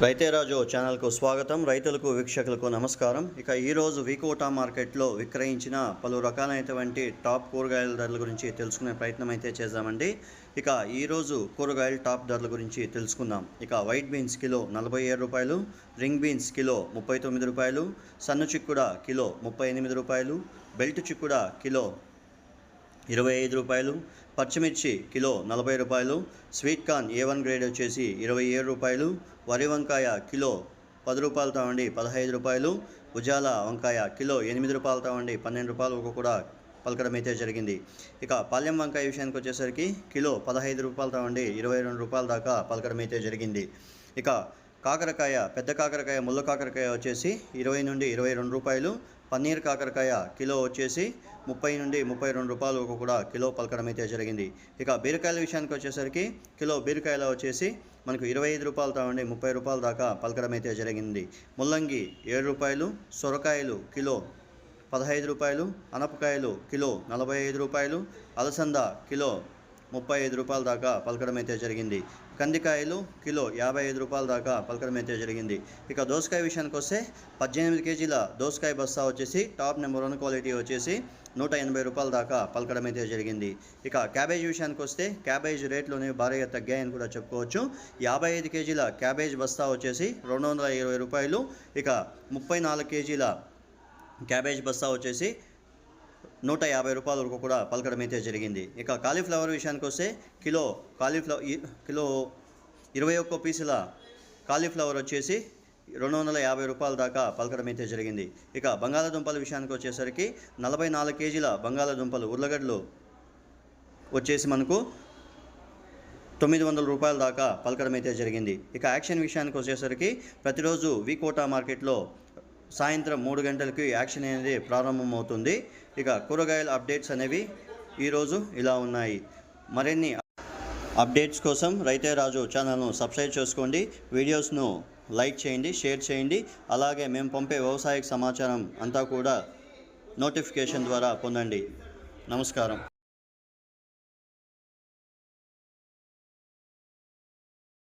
రైతే రాజు ఛానల్కు స్వాగతం. రైతులకు వీక్షకులకు నమస్కారం. ఇక ఈరోజు వికోటా మార్కెట్లో విక్రయించిన పలు రకాలైనటువంటి టాప్ కూరగాయల ధరల గురించి తెలుసుకునే ప్రయత్నం అయితే చేద్దామండి. ఇక ఈరోజు కూరగాయల టాప్ ధరల గురించి తెలుసుకుందాం. ఇక వైట్ బీన్స్ కిలో 47 రూపాయలు, రింగ్ బీన్స్ కిలో 39 రూపాయలు, సన్ను చిక్కుడ కిలో 38 రూపాయలు, బెల్ట్ చిక్కుడ కిలో 25 రూపాయలు, పచ్చిమిర్చి కిలో 40 రూపాయలు, స్వీట్ కార్న్ A1 గ్రేడ్ వచ్చేసి 27 రూపాయలు, వరి వంకాయ కిలో 10 రూపాయలతో ఉండి 15 రూపాయలు, ఉజాల వంకాయ కిలో 8 రూపాయలతో ఉండి 12 రూపాయలు వరకు కూడా పలకడం అయితే జరిగింది. ఇక పాలెం వంకాయ విషయానికి వచ్చేసరికి కిలో 15 రూపాయలతో ఉండి 22 రూపాయల దాకా పలకడం అయితే జరిగింది. ఇక కాకరకాయ, పెద్ద కాకరకాయ, ముళ్ళ కాకరకాయ వచ్చేసి 20 నుండి 22 రూపాయలు, పన్నీర్ కాకరకాయ కిలో వచ్చేసి 30 నుండి 32 రూపాయలు వరకు కూడా కిలో పలకడం అయితే జరిగింది. ఇక బీరకాయల విషయానికి వచ్చేసరికి కిలో బీరకాయలు వచ్చేసి మనకు 25 రూపాయలతో ఉండి 30 రూపాయల దాకా పలకడం అయితే జరిగింది. ముల్లంగి 7 రూపాయలు, సొరకాయలు కిలో 15 రూపాయలు, అనపకాయలు కిలో 45 రూపాయలు, అలసంద కిలో 35 రూపాయల దాకా పలకడం అయితే జరిగింది. కందికాయలు కిలో 55 రూపాయల దాకా పలకడం అయితే జరిగింది. ఇక దోసకాయ విషయానికి వస్తే 18 కేజీల దోసకాయ బస్తా వచ్చేసి టాప్ నెంబర్ 1 క్వాలిటీ వచ్చేసి 180 రూపాయల దాకా పలకడం అయితే జరిగింది. ఇక క్యాబేజ్ విషయానికి వస్తే క్యాబేజ్ రేట్లోనే భారీగా తగ్గాయని కూడా చెప్పుకోవచ్చు. 55 కేజీల క్యాబేజ్ బస్తా వచ్చేసి 220 రూపాయలు. ఇక 34 కేజీల క్యాబేజ్ బస్తా వచ్చేసి 150 రూపాయల వరకు కూడా పలకడం అయితే జరిగింది. ఇక కాలీఫ్లవర్ విషయానికి వస్తే కిలో 21 పీసుల కాలీఫ్లవర్ వచ్చేసి 250 రూపాయల దాకా పలకడం అయితే జరిగింది. ఇక బంగాళాదుంపల విషయానికి వచ్చేసరికి 44 కేజీల బంగాళాదుంపలు ఉర్లగడ్డలు వచ్చేసి మనకు 900 రూపాయల దాకా పలకడం అయితే జరిగింది. ఇక యాక్షన్ విషయానికి వచ్చేసరికి ప్రతిరోజు వికోటా మార్కెట్లో సాయంత్రం 3 గంటలకి యాక్షన్ అనేది ప్రారంభమవుతుంది. ఇక కూరగాయల అప్డేట్స్ అనేవి ఈరోజు ఇలా ఉన్నాయి. మరిన్ని అప్డేట్స్ కోసం రైతే రాజు ఛానల్ను సబ్స్క్రైబ్ చేసుకోండి, వీడియోస్ను లైక్ చేయండి, షేర్ చేయండి. అలాగే మేము పంపే వ్యవసాయ సమాచారం అంతా కూడా నోటిఫికేషన్ ద్వారా పొందండి. నమస్కారం.